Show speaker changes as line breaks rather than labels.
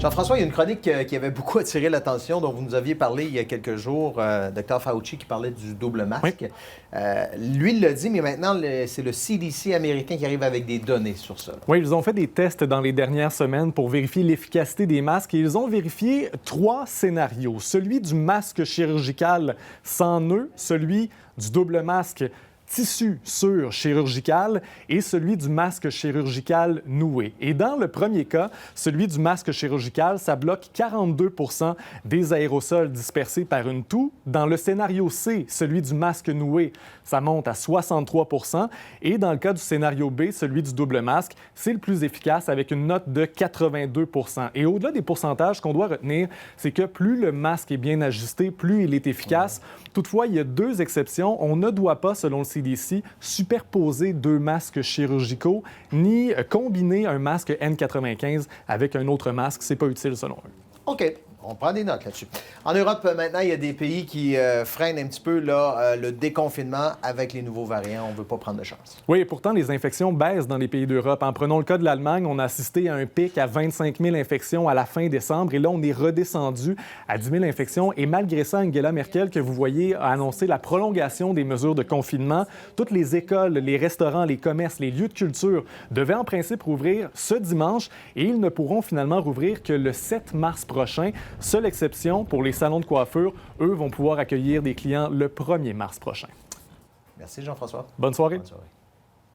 Jean-François, il y a une chronique qui avait beaucoup attiré l'attention, dont vous nous aviez parlé il y a quelques jours, Dr Fauci qui parlait du double masque.
Oui.
Lui, il l'a dit, mais maintenant, c'est le CDC américain qui arrive avec des données sur ça.
Oui, ils ont fait des tests dans les dernières semaines pour vérifier l'efficacité des masques et ils ont vérifié 3 scénarios. Celui du masque chirurgical sans nœud, celui du double masque tissu sur chirurgical et celui du masque chirurgical noué. Et dans le premier cas, celui du masque chirurgical, ça bloque 42 % des aérosols dispersés par une toux. Dans le scénario C, celui du masque noué, ça monte à 63 % et dans le cas du scénario B, celui du double masque, c'est le plus efficace avec une note de 82 %. Et au-delà des pourcentages, ce qu'on doit retenir, c'est que plus le masque est bien ajusté, plus il est efficace. Toutefois, il y a 2 exceptions. On ne doit pas, selon le CDC, superposer 2 masques chirurgicaux ni combiner un masque N95 avec un autre masque. C'est pas utile, selon eux.
OK. On prend des notes là-dessus. En Europe, maintenant, il y a des pays qui freinent un petit peu là, le déconfinement avec les nouveaux variants. On ne veut pas prendre de chance.
Oui, et pourtant, les infections baissent dans les pays d'Europe. En prenant le cas de l'Allemagne, on a assisté à un pic à 25 000 infections à la fin décembre. Et là, on est redescendu à 10 000 infections. Et malgré ça, Angela Merkel, que vous voyez, a annoncé la prolongation des mesures de confinement. Toutes les écoles, les restaurants, les commerces, les lieux de culture devaient en principe rouvrir ce dimanche. Et ils ne pourront finalement rouvrir que le 7 mars prochain. Seule exception, pour les salons de coiffure, eux vont pouvoir accueillir des clients le 1er mars prochain.
Merci Jean-François.
Bonne soirée.
Bonne soirée.